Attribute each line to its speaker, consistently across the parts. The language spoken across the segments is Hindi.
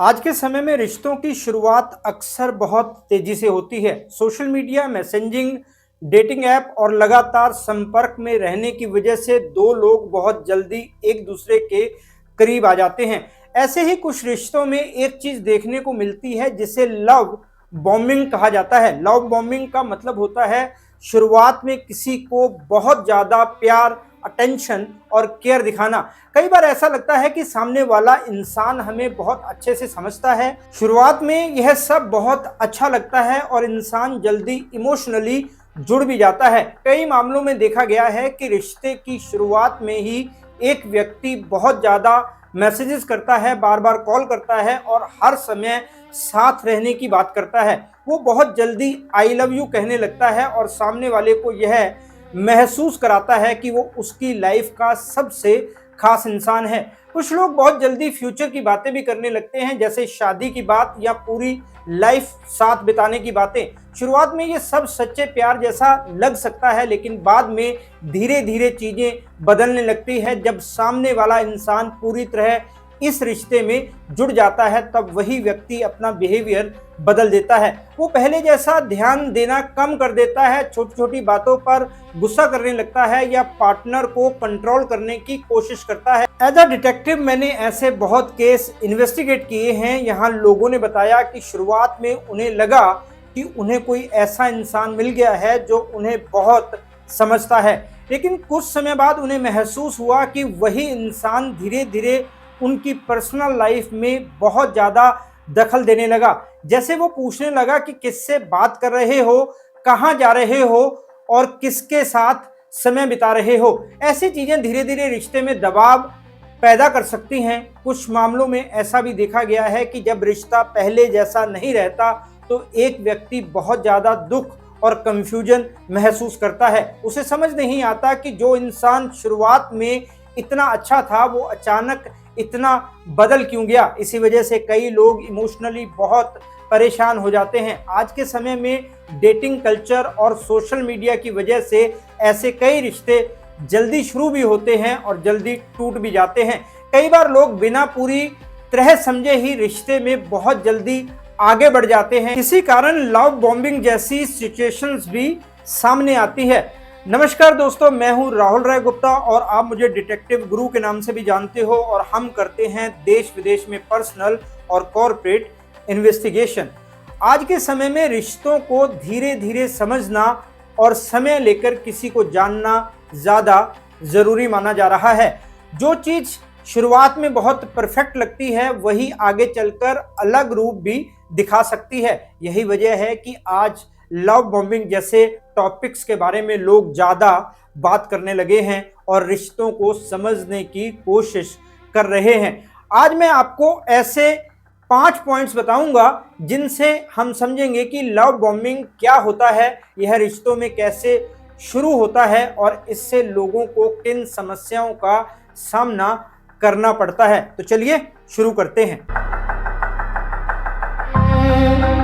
Speaker 1: आज के समय में रिश्तों की शुरुआत अक्सर बहुत तेजी से होती है। Social media, messaging, dating app और लगातार संपर्क में रहने की वजह से दो लोग बहुत जल्दी एक दूसरे के करीब आ जाते हैं। ऐसे ही कुछ रिश्तों में एक चीज देखने को मिलती है जिसे लव बॉम्बिंग कहा जाता है। लव बॉम्बिंग का मतलब होता है शुरुआत में किसी को बहुत ज्यादा प्यार, अटेंशन और केयर दिखाना। कई बार ऐसा लगता है कि सामने वाला इंसान हमें बहुत अच्छे से समझता है। शुरुआत में यह सब बहुत अच्छा लगता है और इंसान जल्दी इमोशनली जुड़ भी जाता है। कई मामलों में देखा गया है कि रिश्ते की शुरुआत में ही एक व्यक्ति बहुत ज्यादा मैसेजेस करता है, बार बार कॉल करता है और हर समय साथ रहने की बात करता है। वो बहुत जल्दी आई लव यू कहने लगता है और सामने वाले को यह महसूस कराता है कि वो उसकी लाइफ का सबसे खास इंसान है। कुछ लोग बहुत जल्दी फ्यूचर की बातें भी करने लगते हैं, जैसे शादी की बात या पूरी लाइफ साथ बिताने की बातें। शुरुआत में ये सब सच्चे प्यार जैसा लग सकता है, लेकिन बाद में धीरे धीरे चीजें बदलने लगती है। जब सामने वाला इंसान पूरी तरह इस रिश्ते में जुड़ जाता है, तब वही व्यक्ति अपना बिहेवियर बदल देता है। वो पहले जैसा ध्यान देना कम कर देता है, छोटी छोटी बातों पर गुस्सा करने लगता है या पार्टनर को कंट्रोल करने की कोशिश करता है। एज अ डिटेक्टिव मैंने ऐसे बहुत केस इन्वेस्टिगेट किए हैं। यहाँ लोगों ने बताया कि शुरुआत में उन्हें लगा कि उन्हें कोई ऐसा इंसान मिल गया है जो उन्हें बहुत समझता है, लेकिन कुछ समय बाद उन्हें महसूस हुआ कि वही इंसान धीरे धीरे उनकी पर्सनल लाइफ में बहुत ज़्यादा दखल देने लगा। जैसे वो पूछने लगा कि किससे बात कर रहे हो, कहाँ जा रहे हो और किसके साथ समय बिता रहे हो। ऐसी चीज़ें धीरे धीरे रिश्ते में दबाव पैदा कर सकती हैं। कुछ मामलों में ऐसा भी देखा गया है कि जब रिश्ता पहले जैसा नहीं रहता तो एक व्यक्ति बहुत ज़्यादा दुख और कंफ्यूजन महसूस करता है। उसे समझ नहीं आता कि जो इंसान शुरुआत में इतना अच्छा था वो अचानक इतना बदल क्यों गया। इसी वजह से कई लोग इमोशनली बहुत परेशान हो जाते हैं। आज के समय में डेटिंग कल्चर और सोशल मीडिया की वजह से ऐसे कई रिश्ते जल्दी शुरू भी होते हैं और जल्दी टूट भी जाते हैं। कई बार लोग बिना पूरी तरह समझे ही रिश्ते में बहुत जल्दी आगे बढ़ जाते हैं। इसी कारण लव बॉम्बिंग जैसी सिचुएशंस भी सामने आती है। नमस्कार दोस्तों, मैं हूं राहुल राय गुप्ता और आप मुझे डिटेक्टिव गुरु के नाम से भी जानते हो और हम करते हैं देश विदेश में पर्सनल और कॉर्पोरेट इन्वेस्टिगेशन। आज के समय में रिश्तों को धीरे धीरे समझना और समय लेकर किसी को जानना ज़्यादा ज़रूरी माना जा रहा है। जो चीज़ शुरुआत में बहुत परफेक्ट लगती है वही आगे चलकर अलग रूप भी दिखा सकती है। यही वजह है कि आज लव बॉम्बिंग जैसे टॉपिक्स के बारे में लोग ज़्यादा बात करने लगे हैं और रिश्तों को समझने की कोशिश कर रहे हैं। आज मैं आपको ऐसे 5 पॉइंट्स बताऊंगा जिनसे हम समझेंगे कि लव बॉम्बिंग क्या होता है, यह रिश्तों में कैसे शुरू होता है और इससे लोगों को किन समस्याओं का सामना करना पड़ता है। तो चलिए शुरू करते हैं।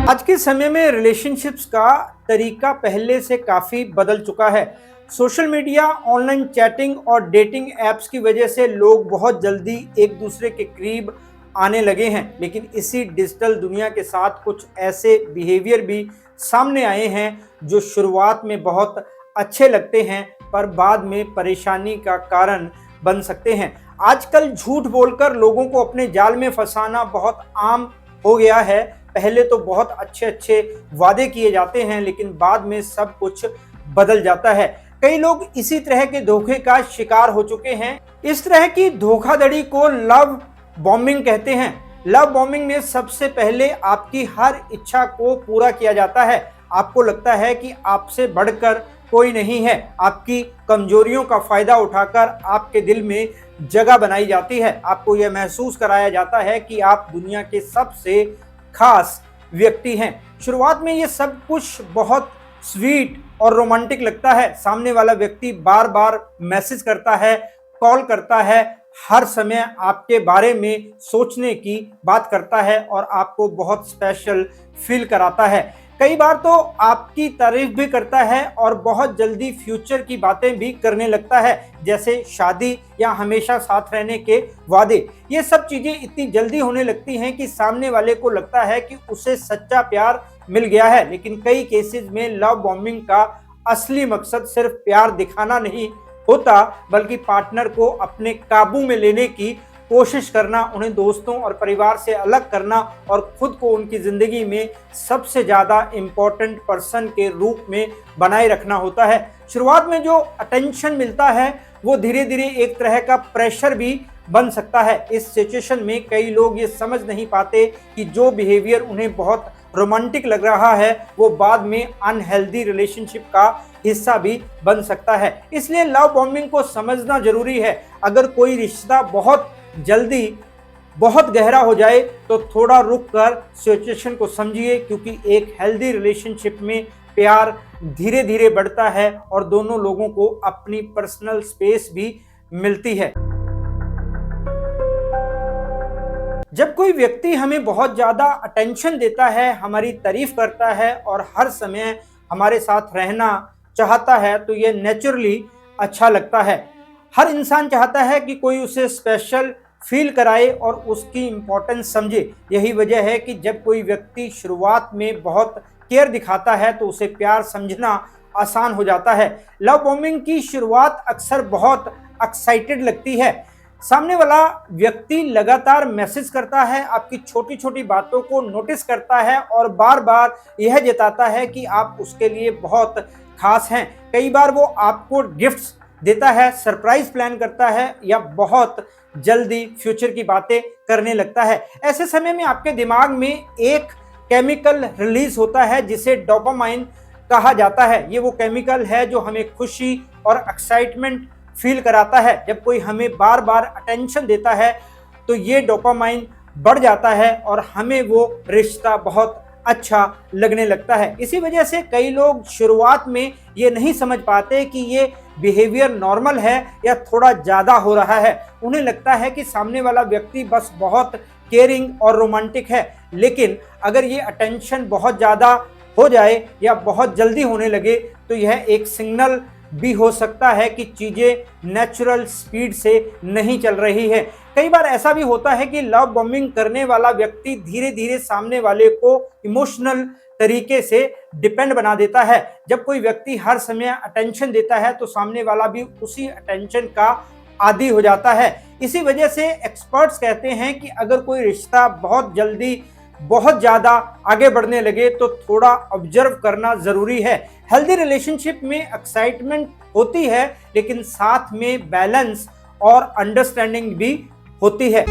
Speaker 1: आज के समय में रिलेशनशिप्स का तरीका पहले से काफ़ी बदल चुका है। सोशल मीडिया, ऑनलाइन चैटिंग और डेटिंग ऐप्स की वजह से लोग बहुत जल्दी एक दूसरे के करीब आने लगे हैं, लेकिन इसी डिजिटल दुनिया के साथ कुछ ऐसे बिहेवियर भी सामने आए हैं जो शुरुआत में बहुत अच्छे लगते हैं पर बाद में परेशानी का कारण बन सकते हैं। आजकल झूठ बोलकर लोगों को अपने जाल में फंसाना बहुत आम हो गया है। पहले तो बहुत अच्छे अच्छे वादे किए जाते हैं, लेकिन बाद में सब कुछ बदल जाता है। कई लोग इसी तरह के धोखे का शिकार हो चुके हैं। इस तरह की धोखाधड़ी को लव बॉम्बिंग कहते हैं। लव बॉम्बिंग में सबसे पहले आपकी हर इच्छा को पूरा किया जाता है। आपको लगता है कि आपसे बढ़कर कोई नहीं है। आपकी कमजोरियों का फायदा उठाकर आपके दिल में जगह बनाई जाती है। आपको यह महसूस कराया जाता है कि आप दुनिया के सबसे खास व्यक्ति हैं। शुरुआत में ये सब कुछ बहुत स्वीट और रोमांटिक लगता है। सामने वाला व्यक्ति बार बार मैसेज करता है, कॉल करता है, हर समय आपके बारे में सोचने की बात करता है और आपको बहुत स्पेशल फील कराता है। कई बार तो आपकी तारीफ भी करता है और बहुत जल्दी फ्यूचर की बातें भी करने लगता है, जैसे शादी या हमेशा साथ रहने के वादे। ये सब चीजें इतनी जल्दी होने लगती हैं कि सामने वाले को लगता है कि उसे सच्चा प्यार मिल गया है। लेकिन कई केसेस में लव बॉम्बिंग का असली मकसद सिर्फ प्यार दिखाना नहीं होता, बल्कि पार्टनर को अपने काबू में लेने की कोशिश करना, उन्हें दोस्तों और परिवार से अलग करना और खुद को उनकी जिंदगी में सबसे ज्यादा इम्पोर्टेंट पर्सन के रूप में बनाए रखना होता है। शुरुआत में जो अटेंशन मिलता है वो धीरे धीरे एक तरह का प्रेशर भी बन सकता है। इस सिचुएशन में कई लोग ये समझ नहीं पाते कि जो बिहेवियर उन्हें बहुत रोमांटिक लग रहा है वो बाद में अनहेल्दी रिलेशनशिप का हिस्सा भी बन सकता है। इसलिए लव बॉम्बिंग को समझना जरूरी है। अगर कोई रिश्ता बहुत जल्दी बहुत गहरा हो जाए तो थोड़ा रुक कर सिचुएशन को समझिए, क्योंकि एक हेल्दी रिलेशनशिप में प्यार धीरे धीरे बढ़ता है और दोनों लोगों को अपनी पर्सनल स्पेस भी मिलती है। जब कोई व्यक्ति हमें बहुत ज़्यादा अटेंशन देता है, हमारी तारीफ करता है और हर समय हमारे साथ रहना चाहता है, तो ये नेचुरली अच्छा लगता है। हर इंसान चाहता है कि कोई उसे स्पेशल फील कराए और उसकी इम्पोर्टेंस समझे। यही वजह है कि जब कोई व्यक्ति शुरुआत में बहुत केयर दिखाता है तो उसे प्यार समझना आसान हो जाता है। लव बॉम्बिंग की शुरुआत अक्सर बहुत एक्साइटेड लगती है। सामने वाला व्यक्ति लगातार मैसेज करता है, आपकी छोटी छोटी बातों को नोटिस करता है और बार बार यह जताता है कि आप उसके लिए बहुत खास हैं। कई बार वो आपको गिफ्ट्स देता है, सरप्राइज प्लान करता है या बहुत जल्दी फ्यूचर की बातें करने लगता है। ऐसे समय में आपके दिमाग में एक केमिकल रिलीज होता है जिसे डोपामाइन कहा जाता है। ये वो केमिकल है जो हमें खुशी और एक्साइटमेंट फील कराता है। जब कोई हमें बार बार अटेंशन देता है तो ये डोपामाइन बढ़ जाता है और हमें वो रिश्ता बहुत अच्छा लगने लगता है। इसी वजह से कई लोग शुरुआत में ये नहीं समझ पाते कि ये बिहेवियर नॉर्मल है या थोड़ा ज़्यादा हो रहा है। उन्हें लगता है कि सामने वाला व्यक्ति बस बहुत केयरिंग और रोमांटिक है। लेकिन अगर ये अटेंशन बहुत ज़्यादा हो जाए या बहुत जल्दी होने लगे तो यह एक सिग्नल भी हो सकता है कि चीज़ें नेचुरल स्पीड से नहीं चल रही है। कई बार ऐसा भी होता है कि लव बॉम्बिंग करने वाला व्यक्ति धीरे धीरे सामने वाले को इमोशनल तरीके से डिपेंड बना देता है। जब कोई व्यक्ति हर समय अटेंशन देता है तो सामने वाला भी उसी अटेंशन का आदी हो जाता है। इसी वजह से एक्सपर्ट्स कहते हैं कि अगर कोई रिश्ता बहुत जल्दी बहुत ज़्यादा आगे बढ़ने लगे तो थोड़ा ऑब्जर्व करना ज़रूरी है। हेल्दी रिलेशनशिप में एक्साइटमेंट होती है, लेकिन साथ में बैलेंस और अंडरस्टैंडिंग भी होती है।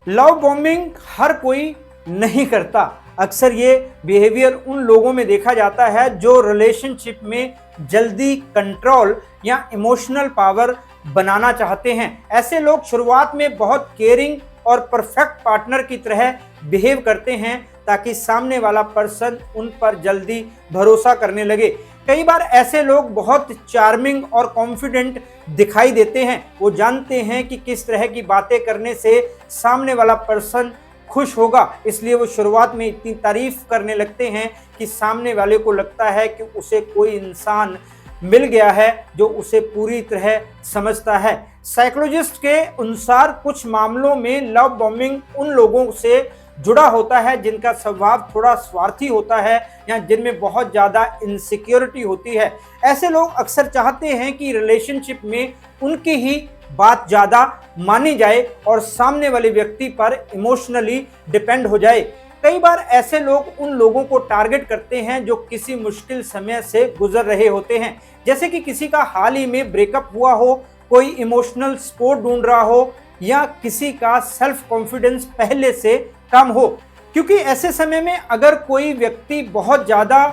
Speaker 1: लव बॉम्बिंग हर कोई नहीं करता। अक्सर ये बिहेवियर उन लोगों में देखा जाता है जो रिलेशनशिप में जल्दी कंट्रोल या इमोशनल पावर बनाना चाहते हैं। ऐसे लोग शुरुआत में बहुत केयरिंग और परफेक्ट पार्टनर की तरह बिहेव करते हैं ताकि सामने वाला पर्सन उन पर जल्दी भरोसा करने लगे। कई बार ऐसे लोग बहुत चार्मिंग और कॉन्फिडेंट दिखाई देते हैं। वो जानते हैं कि किस तरह की बातें करने से सामने वाला पर्सन खुश होगा, इसलिए वो शुरुआत में इतनी तारीफ करने लगते हैं कि सामने वाले को लगता है कि उसे कोई इंसान मिल गया है जो उसे पूरी तरह समझता है। साइकोलॉजिस्ट के अनुसार कुछ मामलों में लव बॉम्बिंग उन लोगों से जुड़ा होता है जिनका स्वभाव थोड़ा स्वार्थी होता है या जिनमें बहुत ज़्यादा इनसिक्योरिटी होती है। ऐसे लोग अक्सर चाहते हैं कि रिलेशनशिप में उनकी ही बात ज़्यादा मानी जाए और सामने वाले व्यक्ति पर इमोशनली डिपेंड हो जाए। कई बार ऐसे लोग उन लोगों को टारगेट करते हैं जो किसी मुश्किल समय से गुजर रहे होते हैं, जैसे कि किसी का हाल ही में ब्रेकअप हुआ हो, कोई इमोशनल सपोर्ट ढूंढ रहा हो या किसी का सेल्फ कॉन्फिडेंस पहले से कम हो। क्योंकि ऐसे समय में अगर कोई व्यक्ति बहुत ज़्यादा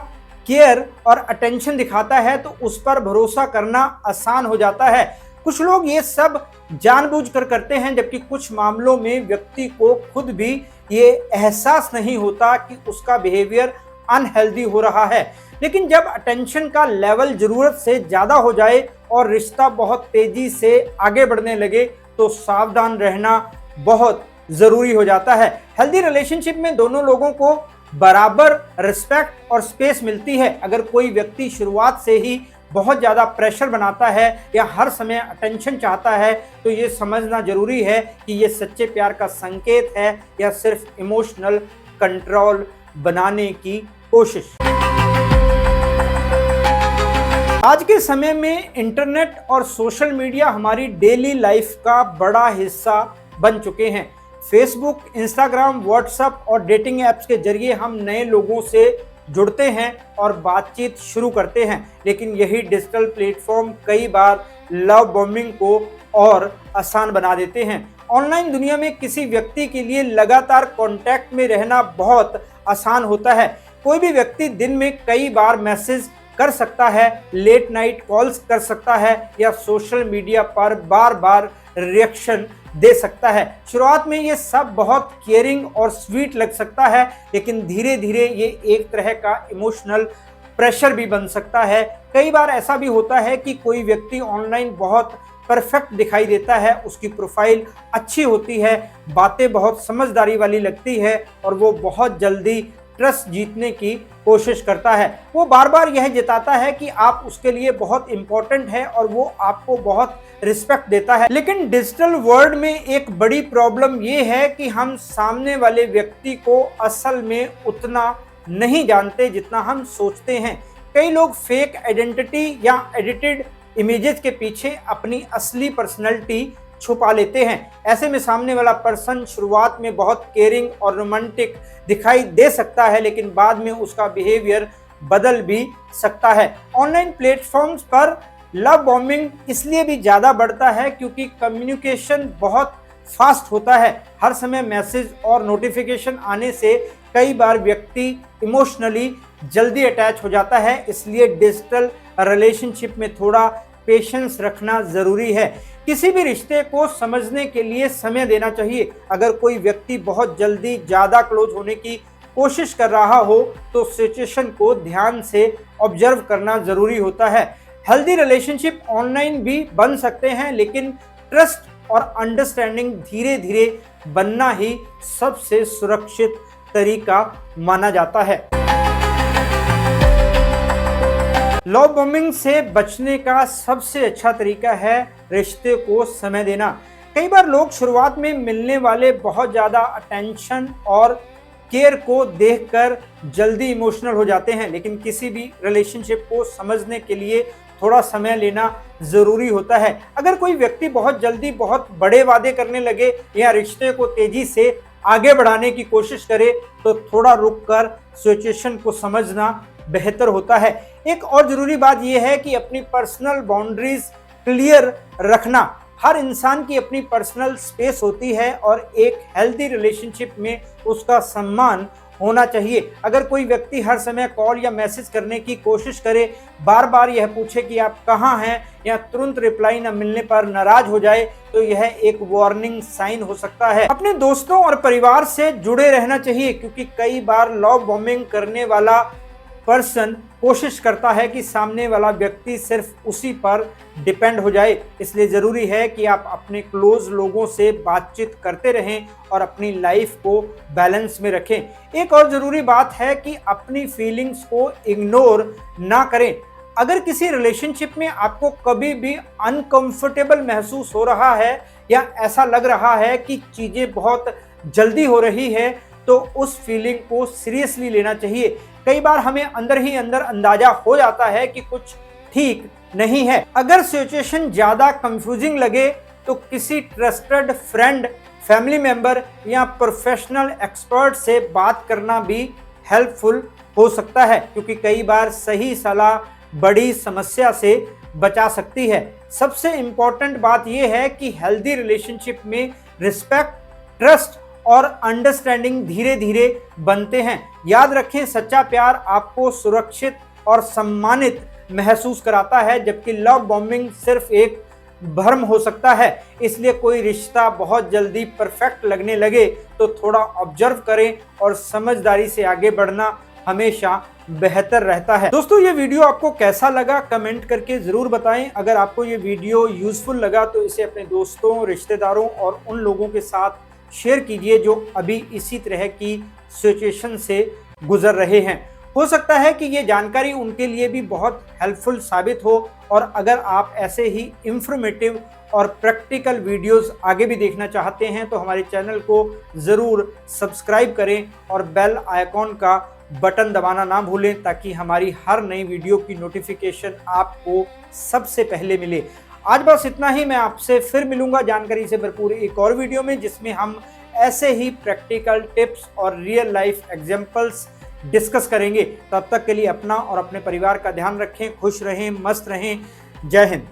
Speaker 1: केयर और अटेंशन दिखाता है तो उस पर भरोसा करना आसान हो जाता है। कुछ लोग ये सब जानबूझकर करते हैं, जबकि कुछ मामलों में व्यक्ति को खुद भी ये एहसास नहीं होता कि उसका बिहेवियर अनहेल्दी हो रहा है। लेकिन जब अटेंशन का लेवल ज़रूरत से ज़्यादा हो जाए और रिश्ता बहुत तेज़ी से आगे बढ़ने लगे तो सावधान रहना बहुत जरूरी हो जाता है। हेल्दी रिलेशनशिप में दोनों लोगों को बराबर रिस्पेक्ट और स्पेस मिलती है। अगर कोई व्यक्ति शुरुआत से ही बहुत ज़्यादा प्रेशर बनाता है या हर समय अटेंशन चाहता है, तो ये समझना जरूरी है कि ये सच्चे प्यार का संकेत है या सिर्फ इमोशनल कंट्रोल बनाने की कोशिश। आज के समय में इंटरनेट और सोशल मीडिया हमारी डेली लाइफ का बड़ा हिस्सा बन चुके हैं। फेसबुक, इंस्टाग्राम, व्हाट्सएप और डेटिंग ऐप्स के जरिए हम नए लोगों से जुड़ते हैं और बातचीत शुरू करते हैं, लेकिन यही डिजिटल प्लेटफॉर्म कई बार लव बॉम्बिंग को और आसान बना देते हैं। ऑनलाइन दुनिया में किसी व्यक्ति के लिए लगातार कांटेक्ट में रहना बहुत आसान होता है। कोई भी व्यक्ति दिन में कई बार मैसेज कर सकता है, लेट नाइट कॉल्स कर सकता है या सोशल मीडिया पर बार बार रिएक्शन दे सकता है। शुरुआत में ये सब बहुत केयरिंग और स्वीट लग सकता है, लेकिन धीरे धीरे ये एक तरह का इमोशनल प्रेशर भी बन सकता है। कई बार ऐसा भी होता है कि कोई व्यक्ति ऑनलाइन बहुत परफेक्ट दिखाई देता है, उसकी प्रोफाइल अच्छी होती है, बातें बहुत समझदारी वाली लगती है और वो बहुत जल्दी ट्रस्ट जीतने की कोशिश करता है। वो बार बार यह जताता है कि आप उसके लिए बहुत इंपॉर्टेंट है और वो आपको बहुत रिस्पेक्ट देता है। लेकिन डिजिटल वर्ल्ड में एक बड़ी प्रॉब्लम ये है कि हम सामने वाले व्यक्ति को असल में उतना नहीं जानते जितना हम सोचते हैं। कई लोग फेक आइडेंटिटी या एडिटेड इमेजेस के पीछे अपनी असली पर्सनैलिटी छुपा लेते हैं। ऐसे में सामने वाला पर्सन शुरुआत में बहुत केयरिंग और रोमांटिक दिखाई दे सकता है, लेकिन बाद में उसका बिहेवियर बदल भी सकता है। ऑनलाइन प्लेटफॉर्म्स पर लव बॉम्बिंग इसलिए भी ज़्यादा बढ़ता है क्योंकि कम्युनिकेशन बहुत फास्ट होता है। हर समय मैसेज और नोटिफिकेशन आने से कई बार व्यक्ति इमोशनली जल्दी अटैच हो जाता है। इसलिए डिजिटल रिलेशनशिप में थोड़ा पेशेंस रखना ज़रूरी है। किसी भी रिश्ते को समझने के लिए समय देना चाहिए। अगर कोई व्यक्ति बहुत जल्दी ज़्यादा क्लोज होने की कोशिश कर रहा हो तो सिचुएशन को ध्यान से ऑब्जर्व करना ज़रूरी होता है। हेल्दी रिलेशनशिप ऑनलाइन भी बन सकते हैं, लेकिन ट्रस्ट और अंडरस्टैंडिंग धीरे धीरे बनना ही सबसे सुरक्षित तरीका माना जाता है। लव बॉम्बिंग से बचने का सबसे अच्छा तरीका है रिश्ते को समय देना। कई बार लोग शुरुआत में मिलने वाले बहुत ज़्यादा अटेंशन और केयर को देखकर जल्दी इमोशनल हो जाते हैं, लेकिन किसी भी रिलेशनशिप को समझने के लिए थोड़ा समय लेना ज़रूरी होता है। अगर कोई व्यक्ति बहुत जल्दी बहुत बड़े वादे करने लगे या रिश्ते को तेज़ी से आगे बढ़ाने की कोशिश करे तो थोड़ा रुककर सिचुएशन को समझना बेहतर होता है। एक और ज़रूरी बात यह है कि अपनी पर्सनल बाउंड्रीज क्लियर रखना। हर इंसान की अपनी पर्सनल स्पेस होती है और एक हेल्दी रिलेशनशिप में उसका सम्मान होना चाहिए। अगर कोई व्यक्ति हर समय कॉल या मैसेज करने की कोशिश करे, बार बार यह पूछे कि आप कहाँ हैं या तुरंत रिप्लाई न मिलने पर नाराज हो जाए, तो यह एक वार्निंग साइन हो सकता है। अपने दोस्तों और परिवार से जुड़े रहना चाहिए, क्योंकि कई बार लव बॉम्बिंग करने वाला पर्सन कोशिश करता है कि सामने वाला व्यक्ति सिर्फ उसी पर डिपेंड हो जाए। इसलिए ज़रूरी है कि आप अपने क्लोज लोगों से बातचीत करते रहें और अपनी लाइफ को बैलेंस में रखें। एक और ज़रूरी बात है कि अपनी फीलिंग्स को इग्नोर ना करें। अगर किसी रिलेशनशिप में आपको कभी भी अनकंफर्टेबल महसूस हो रहा है या ऐसा लग रहा है कि चीज़ें बहुत जल्दी हो रही है, तो उस फीलिंग को सीरियसली लेना चाहिए। कई बार हमें अंदर ही अंदर अंदाजा हो जाता है कि कुछ ठीक नहीं है। अगर सिचुएशन ज़्यादा कंफ्यूजिंग लगे तो किसी ट्रस्टेड फ्रेंड, फैमिली मेंबर या प्रोफेशनल एक्सपर्ट से बात करना भी हेल्पफुल हो सकता है, क्योंकि कई बार सही सलाह बड़ी समस्या से बचा सकती है। सबसे इम्पॉर्टेंट बात यह है कि हेल्दी रिलेशनशिप में रिस्पेक्ट, ट्रस्ट और अंडरस्टैंडिंग धीरे धीरे बनते हैं। याद रखें, सच्चा प्यार आपको सुरक्षित और सम्मानित महसूस कराता है, जबकि लव बॉम्बिंग सिर्फ एक भ्रम हो सकता है। इसलिए कोई रिश्ता बहुत जल्दी परफेक्ट लगने लगे तो थोड़ा ऑब्जर्व करें और समझदारी से आगे बढ़ना हमेशा बेहतर रहता है। दोस्तों, ये वीडियो आपको कैसा लगा कमेंट करके ज़रूर बताएं। अगर आपको ये वीडियो यूजफुल लगा तो इसे अपने दोस्तों, रिश्तेदारों और उन लोगों के साथ शेयर कीजिए जो अभी इसी तरह की सिचुएशन से गुजर रहे हैं। हो सकता है कि ये जानकारी उनके लिए भी बहुत हेल्पफुल साबित हो। और अगर आप ऐसे ही इंफॉर्मेटिव और प्रैक्टिकल वीडियोस आगे भी देखना चाहते हैं तो हमारे चैनल को ज़रूर सब्सक्राइब करें और बेल आइकॉन का बटन दबाना ना भूलें ताकि हमारी हर नई वीडियो की नोटिफिकेशन आपको सबसे पहले मिले। आज बस इतना ही। मैं आपसे फिर मिलूंगा जानकारी से भरपूर एक और वीडियो में, जिसमें हम ऐसे ही प्रैक्टिकल टिप्स और रियल लाइफ एग्जांपल्स डिस्कस करेंगे। तब तक के लिए अपना और अपने परिवार का ध्यान रखें, खुश रहें, मस्त रहें। जय हिंद।